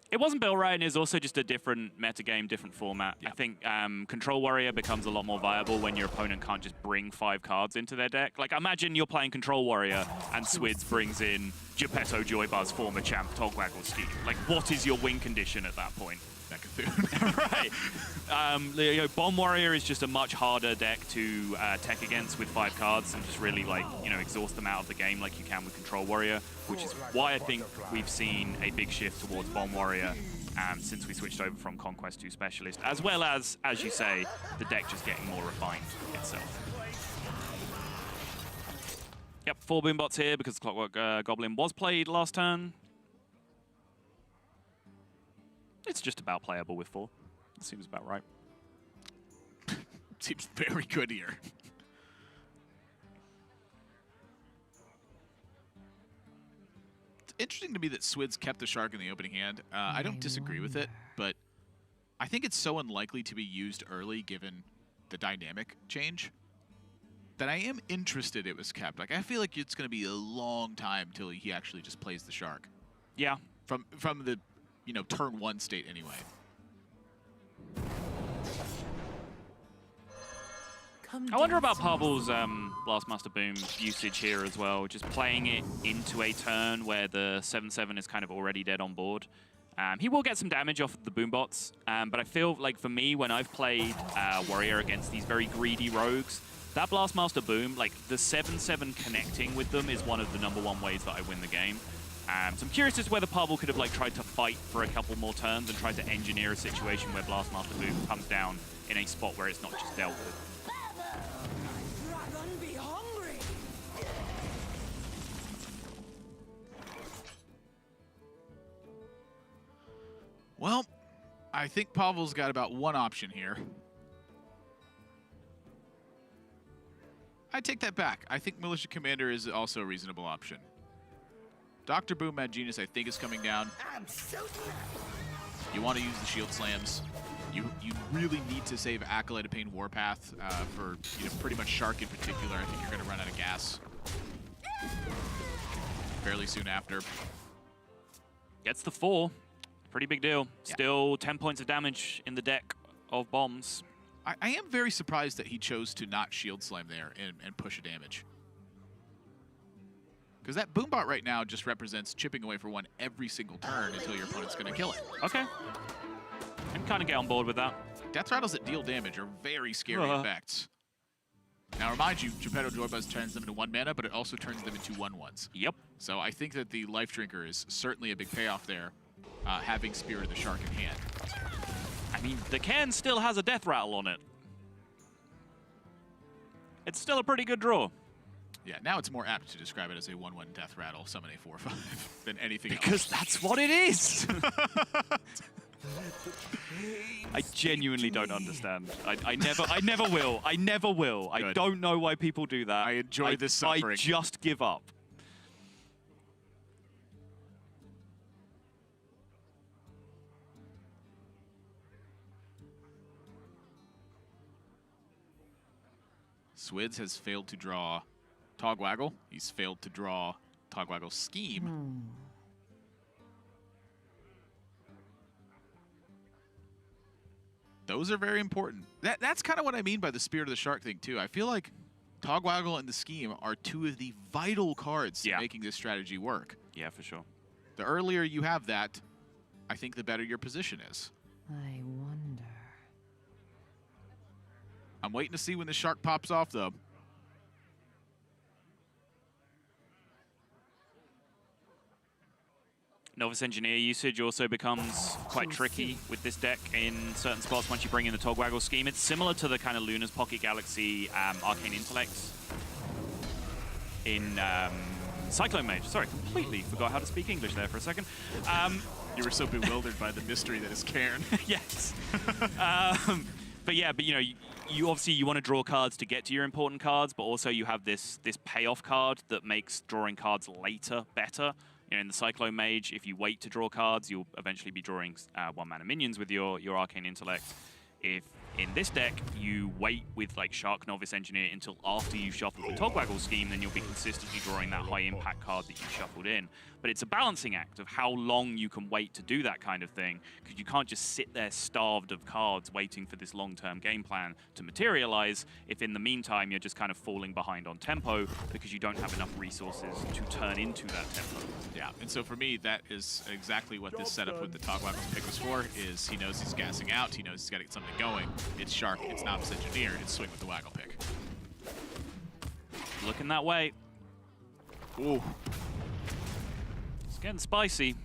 It wasn't built right, and it's also just a different metagame, different format. Yep. I think Control Warrior becomes a lot more viable when your opponent can't just bring 5 cards into their deck. Like, imagine you're playing Control Warrior and Swidz brings in Geppetto Joybuzz, former champ, Togwaggle Scheme. Like, what is your win condition at that point? Right. You know, Bomb Warrior is just a much harder deck to tech against with 5 cards and just really, like, you know, exhaust them out of the game like you can with Control Warrior, which is why I think we've seen a big shift towards Bomb Warrior since we switched over from Conquest to Specialist, as well as you say, the deck just getting more refined itself. Yep, 4 boom bots here because Clockwork Goblin was played last turn. It's just about playable with 4. That seems about right. Seems very good here. It's interesting to me that Swidz kept the Shark in the opening hand. I don't disagree with it, but I think it's so unlikely to be used early given the dynamic change that I am interested it was kept. Like, I feel like it's going to be a long time till he actually just plays the Shark. Yeah. From the, you know, turn 1 state anyway. I wonder about Pavel's Blastmaster Boom usage here as well, just playing it into a turn where the 7/7 is kind of already dead on board. He will get some damage off of the boom bots, but I feel like for me, when I've played Warrior against these very greedy rogues, that Blastmaster Boom, like the 7/7 connecting with them is one of the #1 ways that I win the game. So I'm curious as to whether Pavel could have like tried to fight for a couple more turns and tried to engineer a situation where Blastmaster Boom comes down in a spot where it's not just dealt with. Well, I think Pavel's got about one option here. I take that back. I think Militia Commander is also a reasonable option. Dr. Boom Mad Genius, I think, is coming down. You want to use the Shield Slams. You really need to save Acolyte of Pain Warpath for, you know, pretty much Shark in particular. I think you're going to run out of gas fairly soon after. Gets the 4. Pretty big deal. Yeah. Still 10 points of damage in the deck of bombs. I am very surprised that he chose to not Shield Slam there and push a damage. Because that Boombot right now just represents chipping away for 1 every single turn until your opponent's going to kill it. Okay. I can kind of get on board with that. Death Rattles that deal damage are very scary effects. Now, remind you, Geppetto Joybuzz turns them into 1 mana, but it also turns them into 1/1s. Yep. So I think that the Life Drinker is certainly a big payoff there, having Spirit of the Shark in hand. I mean, the can still has a death rattle on it. It's still a pretty good draw. Yeah, now it's more apt to describe it as a 1/1 Death Rattle, summon a 4/5 than anything else. Because that's what it is! I genuinely don't understand. I never will. I never will. Good. I don't know why people do that. I enjoy this suffering. I just give up. Swidz has failed to draw Togwaggle. He's failed to draw Togwaggle's Scheme. Those are very important. That's kind of what I mean by the Spirit of the Shark thing, too. I feel like Togwaggle and the Scheme are two of the vital cards to making this strategy work. Yeah, for sure. The earlier you have that, I think the better your position is. I wonder. I'm waiting to see when the Shark pops off, though. Novice Engineer usage also becomes quite tricky with this deck in certain spots once you bring in the Togwaggle Scheme. It's similar to the kind of Luna's Pocket Galaxy Arcane Intellect in Cyclone Mage. Sorry, completely forgot how to speak English there for a second. You were so bewildered by the mystery that is Cairn. Yes. But yeah, but you know, you obviously you want to draw cards to get to your important cards, but also you have this payoff card that makes drawing cards later better. You know, in the Cyclone Mage, if you wait to draw cards, you'll eventually be drawing 1-mana minions with your Arcane Intellect. If in this deck you wait with like Shark Novice Engineer until after you shuffle the Togwaggle Scheme, then you'll be consistently drawing that high impact card that you shuffled in. But it's a balancing act of how long you can wait to do that kind of thing, because you can't just sit there starved of cards waiting for this long-term game plan to materialize if in the meantime you're just kind of falling behind on tempo because you don't have enough resources to turn into that tempo. Yeah, and so for me, that is exactly what this setup with the Togwaggle pick was for, is he knows he's gassing out, he knows he's got to get something going. It's Shark, it's Novice Engineer, it's swing with the Waggle pick. Looking that way. Ooh. It's getting spicy.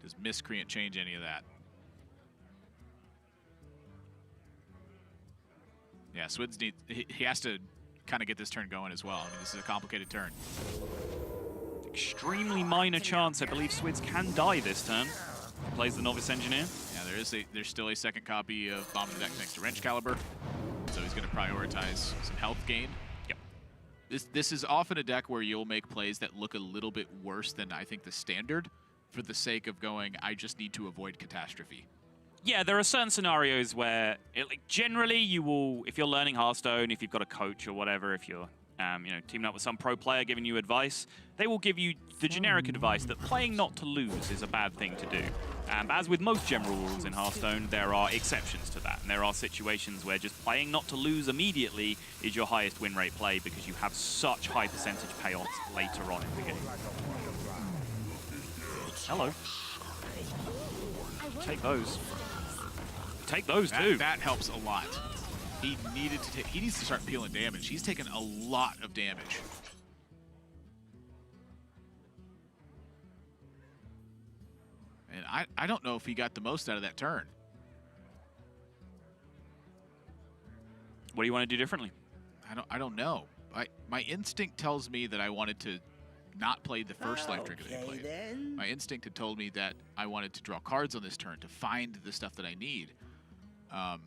Does Miscreant change any of that? Yeah, Swidz needs, he has to kind of get this turn going as well. I mean, this is a complicated turn. Extremely minor chance, I believe Swidz can die this turn. Plays the Novice Engineer. Yeah, there's still a second copy of Bomb in the deck thanks to Wrench Caliber, so he's going to prioritize some health gain. Yep. This is often a deck where you'll make plays that look a little bit worse than I think the standard, for the sake of going, I just need to avoid catastrophe. Yeah, there are certain scenarios where, generally, you will, if you're learning Hearthstone, if you've got a coach or whatever, if you're teaming up with some pro player giving you advice, they will give you the generic advice that playing not to lose is a bad thing to do. As with most general rules in Hearthstone, there are exceptions to that, and there are situations where just playing not to lose immediately is your highest win rate play because you have such high percentage payoffs later on in the game. Hello. Take those. Take those too. That helps a lot. He needs to start peeling damage. He's taken a lot of damage. And I don't know if he got the most out of that turn. What do you want to do differently? I don't know. My instinct tells me that I wanted to not play the first life trigger that he played. Then. My instinct had told me that I wanted to draw cards on this turn to find the stuff that I need. I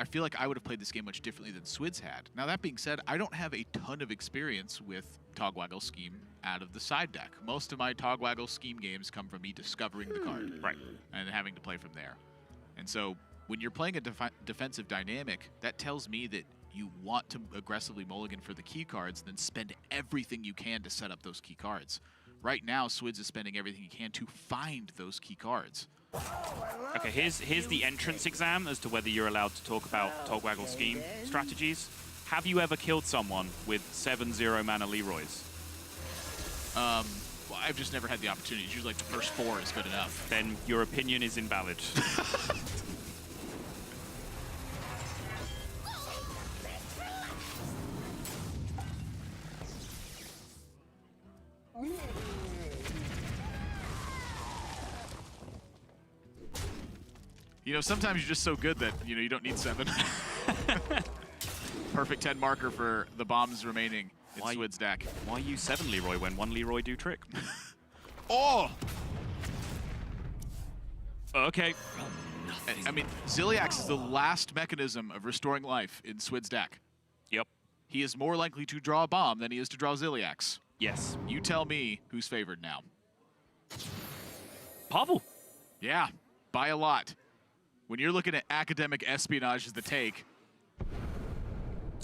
feel like I would have played this game much differently than Swidz had. Now that being said, I don't have a ton of experience with Togwaggle Scheme out of the side deck. Most of my Togwaggle Scheme games come from me discovering the card, and having to play from there. And so when you're playing a defensive dynamic, that tells me that you want to aggressively mulligan for the key cards, then spend everything you can to set up those key cards. Right now, Swidz is spending everything he can to find those key cards. Okay, here's the entrance exam as to whether you're allowed to talk about Togwaggle Scheme strategies. Have you ever killed someone with 7-0 mana Leroys? Well, I've just never had the opportunity. It's usually like the first 4 is good enough. Then your opinion is invalid. You know, sometimes you're just so good that, you don't need 7. Perfect 10 marker for the bombs remaining in Swidz deck. Why use 7 Leroy when 1 Leroy do trick? Oh! Okay. I mean, Ziliax is the last mechanism of restoring life in Swidz deck. Yep. He is more likely to draw a bomb than he is to draw Ziliax. Yes. You tell me who's favored now. Pavel. Yeah, by a lot. When you're looking at academic espionage as the take.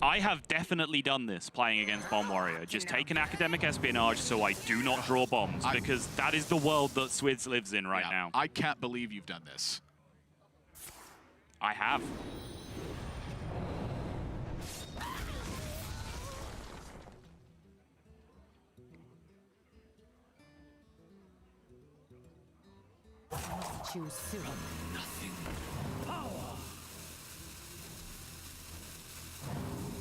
I have definitely done this playing against Bomb Warrior. Just take an academic espionage so I do not draw bombs, because that is the world that Swidz lives in right now. I can't believe you've done this. I have. Choose soon.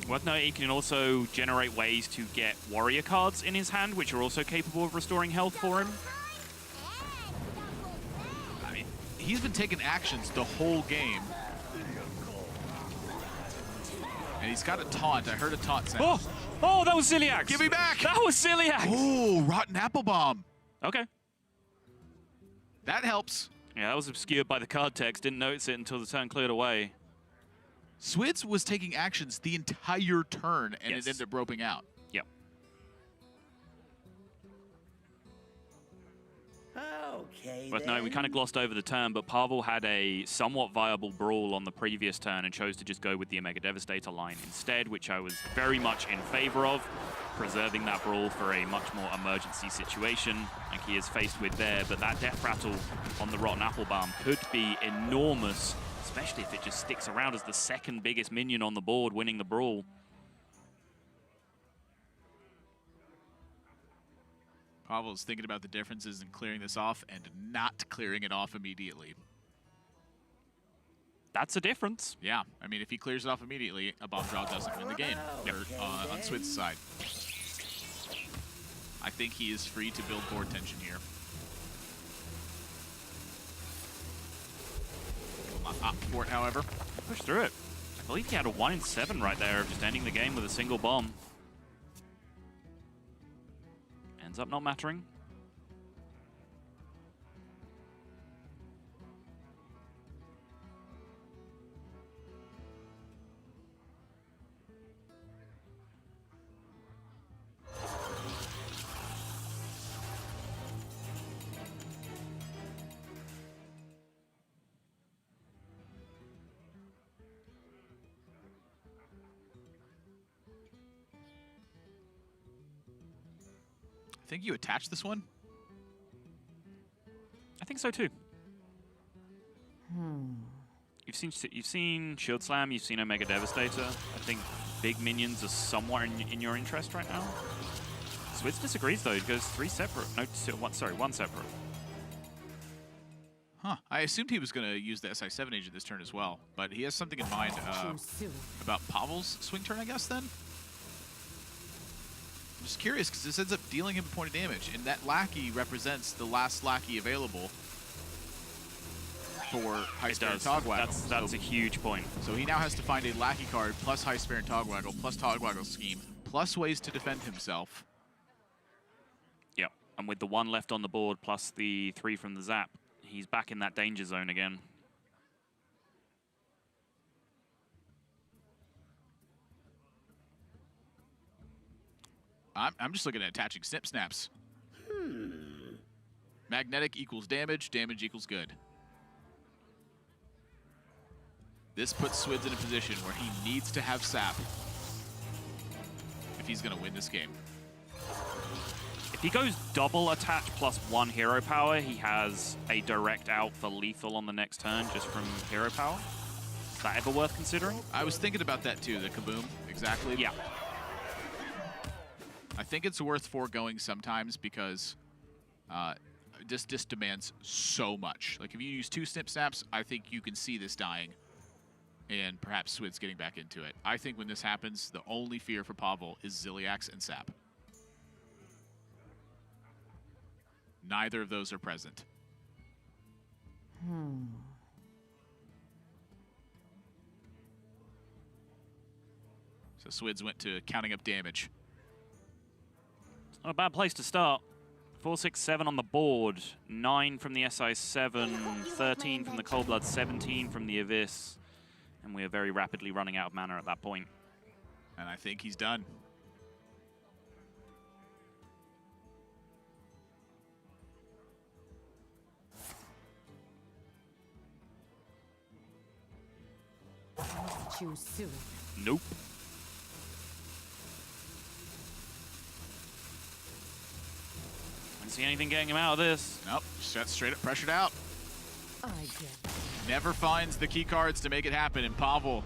Worth noting, he can also generate ways to get warrior cards in his hand, which are also capable of restoring health for him. I mean, he's been taking actions the whole game. And he's got a taunt. I heard a taunt sound. Oh! Oh, that was Celiax! Give me back! That was Celiax! Oh, Rotten Apple Bomb. Okay. That helps. Yeah, that was obscured by the card text. Didn't notice it until the turn cleared away. Swidz was taking actions the entire turn, and Yes. it ended up roping out. Yep. Okay, But no, we kind of glossed over the turn, but Pavel had a somewhat viable brawl on the previous turn and chose to just go with the Omega Devastator line instead, which I was very much in favor of, preserving that brawl for a much more emergency situation like he is faced with there. But that Death Rattle on the Rotten Apple Bomb could be enormous, especially if it just sticks around as the second biggest minion on the board, winning the brawl. Pavel's thinking about the differences in clearing this off and not clearing it off immediately. That's a difference. Yeah, I mean, if he clears it off immediately, a bomb draw doesn't win the game. On Switz's side. I think he is free to build board tension here. Opt for it, however. Push through it. I believe he had a 1 in 7 right there of just ending the game with a single bomb. Ends up not mattering. I think you attached this one. I think so too. You've seen Shield Slam, you've seen Omega Devastator. I think big minions are somewhere in your interest right now. Switz disagrees though. He goes 3 separate. No, one separate. Huh. I assumed he was going to use the SI7 agent this turn as well, but he has something in mind Choose soon. about Pavel's swing turn, I guess, then? I'm just curious, because this ends up dealing him a point of damage, and that lackey represents the last lackey available for High Spare and Togwaggle. That's a huge point. So he now has to find a lackey card, plus High Spare and Togwaggle, plus Togwaggle scheme, plus ways to defend himself. Yep. And with the 1 left on the board, plus the 3 from the Zap, he's back in that danger zone again. I'm just looking at attaching Snip Snaps. Magnetic equals damage, damage equals good. This puts Swidz in a position where he needs to have Sap if he's going to win this game. If he goes double attach plus 1 hero power, he has a direct out for lethal on the next turn just from hero power. Is that ever worth considering? I was thinking about that too, the kaboom, exactly. Yeah. I think it's worth foregoing sometimes because this demands so much. Like if you use 2 Snip Snaps, I think you can see this dying and perhaps Swidz getting back into it. I think when this happens, the only fear for Pavel is Ziliax and Sap. Neither of those are present. So Swidz went to counting up damage. Not a bad place to start. 4, 6, 7 on the board. 9 from the SI7, 13 from the Cold Blood, 17 from the Abyss. And we are very rapidly running out of mana at that point. And I think he's done. Choose soon. Nope. see anything getting him out of this. Nope, just straight up pressured out. I get it. Never finds the key cards to make it happen, and Pavel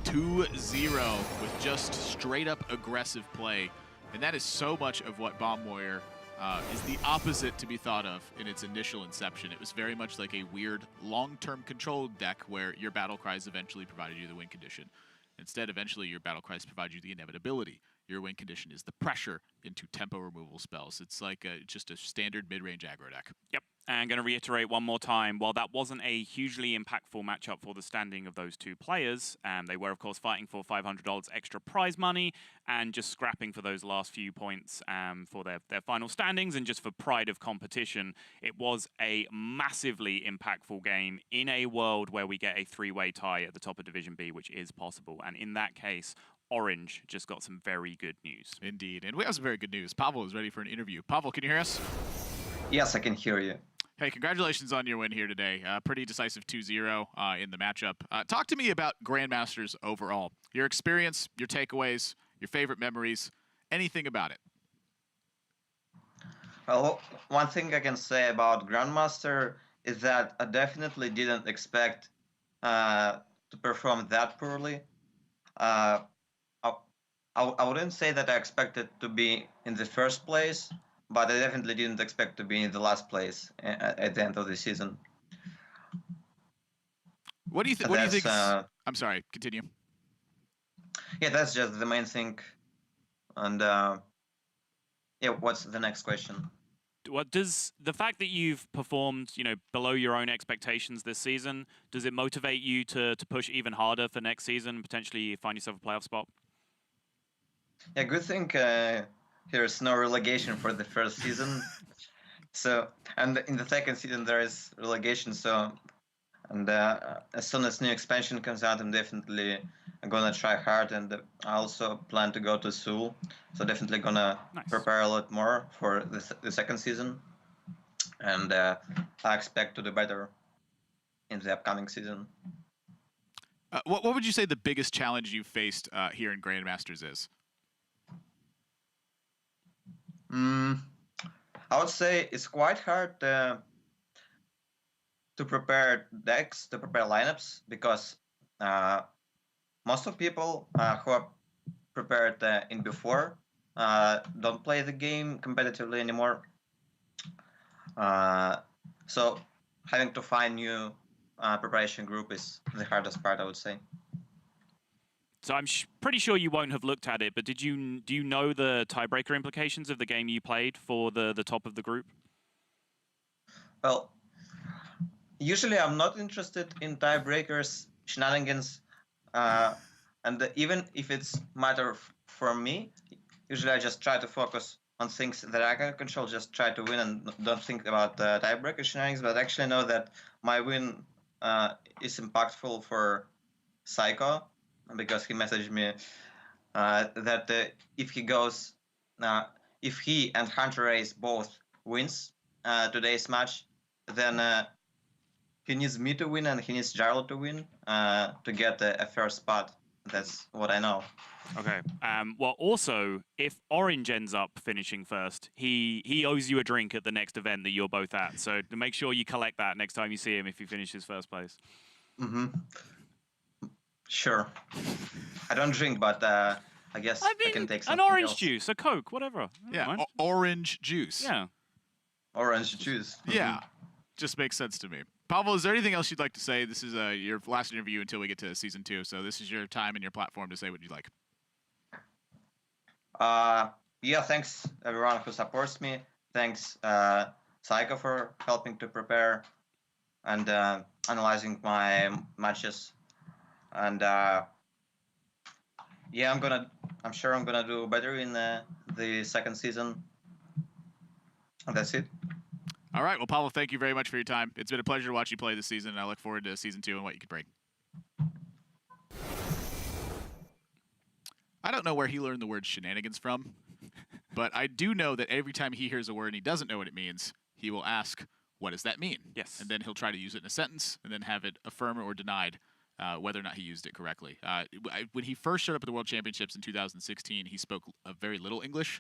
2-0 with just straight up aggressive play. And that is so much of what Bomb Warrior is the opposite to be thought of in its initial inception. It was very much like a weird long-term controlled deck where your battle cries eventually provided you the win condition. Instead, eventually your battle cries provide you the inevitability. Your win condition is the pressure into tempo removal spells. It's like just a standard mid-range aggro deck. Yep, and going to reiterate one more time, while that wasn't a hugely impactful matchup for the standing of those two players, they were, of course, fighting for $500 extra prize money and just scrapping for those last few points for their final standings and just for pride of competition. It was a massively impactful game in a world where we get a three-way tie at the top of Division B, which is possible. And in that case, Orange just got some very good news. Indeed, and we have some very good news. Pavel is ready for an interview. Pavel, can you hear us? Yes, I can hear you. Hey, congratulations on your win here today. Pretty decisive 2-0 in the matchup. Talk to me about Grandmasters overall. Your experience, your takeaways, your favorite memories, anything about it. Well, one thing I can say about Grandmaster is that I definitely didn't expect to perform that poorly. I wouldn't say that I expected to be in the first place, but I definitely didn't expect to be in the last place at the end of the season. What do you think? What do you think? I'm sorry. Continue. Yeah, that's just the main thing. And yeah, what's the next question? What does the fact that you've performed, below your own expectations this season, does it motivate you to push even harder for next season and potentially find yourself a playoff spot? Yeah, good thing here's no relegation for the first season. So, and in the second season there is relegation. So, and as soon as new expansion comes out, I'm definitely gonna try hard, and I also plan to go to Seoul. So definitely gonna prepare a lot more for the second season, and I expect to do better in the upcoming season. What would you say the biggest challenge you've faced here in Grandmasters is? I would say it's quite hard to prepare decks, to prepare lineups, because most of people who are prepared in before don't play the game competitively anymore. So having to find new preparation group is the hardest part, I would say. So I'm pretty sure you won't have looked at it, but do you know the tiebreaker implications of the game you played for the top of the group? Well, usually I'm not interested in tiebreakers, shenanigans, and even if it's matter for me, usually I just try to focus on things that I can control, just try to win and don't think about tiebreaker shenanigans. But I actually know that my win is impactful for Psycho, because he messaged me that if he and Hunter Race both wins today's match, then he needs me to win and he needs Jarl to win to get a first spot. That's what I know. Okay. Well, also, if Orange ends up finishing first, he owes you a drink at the next event that you're both at. So make sure you collect that next time you see him if he finishes first place. Mm-hmm. Sure. I don't drink, but I guess I can take something an orange else. juice, a Coke, whatever. Yeah, orange juice. Yeah. Orange juice. Yeah, just makes sense to me. Pavel, is there anything else you'd like to say? This is your last interview until we get to Season 2, so this is your time and your platform to say what you'd like. Yeah, thanks everyone who supports me. Thanks Psycho for helping to prepare and analyzing my matches. And yeah, I'm sure I'm gonna do better in the second season. And that's it. All right. Well, Pavel, thank you very much for your time. It's been a pleasure to watch you play this season, and I look forward to Season 2 and what you can bring. I don't know where he learned the word shenanigans from, but I do know that every time he hears a word and he doesn't know what it means, he will ask, what does that mean? Yes. And then he'll try to use it in a sentence and then have it affirmed or denied whether or not he used it correctly. When he first showed up at the World Championships in 2016, he spoke very little English.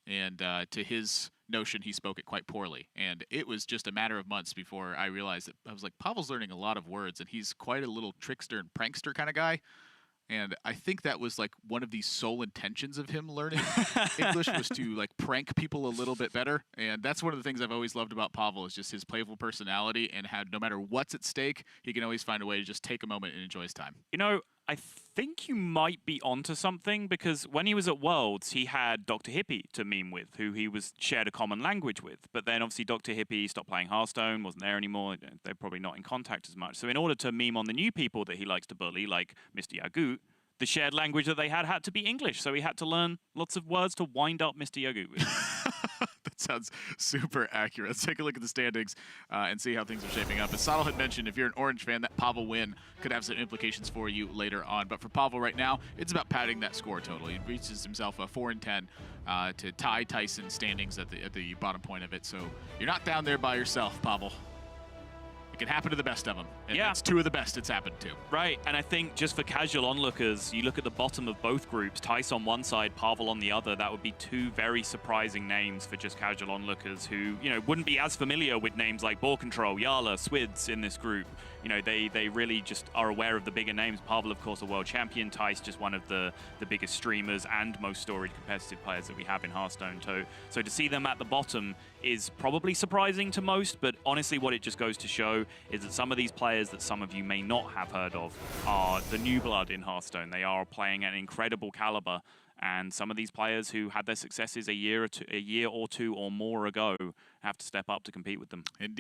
and to his notion, he spoke it quite poorly. And it was just a matter of months before I realized that I was like, Pavel's learning a lot of words, and he's quite a little trickster and prankster kind of guy. And I think that was like one of the sole intentions of him learning English was to like prank people a little bit better. And that's one of the things I've always loved about Pavel is just his playful personality and how no matter what's at stake, he can always find a way to just take a moment and enjoy his time. You know, I think you might be onto something, because when he was at Worlds, he had Dr. Hippie to meme with, who he was shared a common language with. But then obviously Dr. Hippie stopped playing Hearthstone, wasn't there anymore. They're probably not in contact as much. So in order to meme on the new people that he likes to bully, like Mr. Yagut, the shared language that they had to be English. So he had to learn lots of words to wind up Mr. Yagut with. That sounds super accurate. Let's take a look at the standings and see how things are shaping up. As Sottle had mentioned, if you're an Orange fan, that Pavel win could have some implications for you later on. But for Pavel right now, it's about padding that score total. He reaches himself a 4-10 to tie Tyson's standings at the bottom point of it. So you're not down there by yourself, Pavel. It can happen to the best of them. And yeah. That's two of the best it's happened to. Right, and I think just for casual onlookers, you look at the bottom of both groups, Tice on one side, Pavel on the other, that would be two very surprising names for just casual onlookers who, you know, wouldn't be as familiar with names like Ball Control, Yala, Swidz in this group. You know, they really just are aware of the bigger names. Pavel, of course, a world champion. Tice, just one of the biggest streamers and most storied competitive players that we have in Hearthstone. So to see them at the bottom is probably surprising to most, but honestly what it just goes to show is that some of these players that some of you may not have heard of are the new blood in Hearthstone. They are playing at an incredible caliber, and some of these players who had their successes a year or two or more ago have to step up to compete with them. Indeed.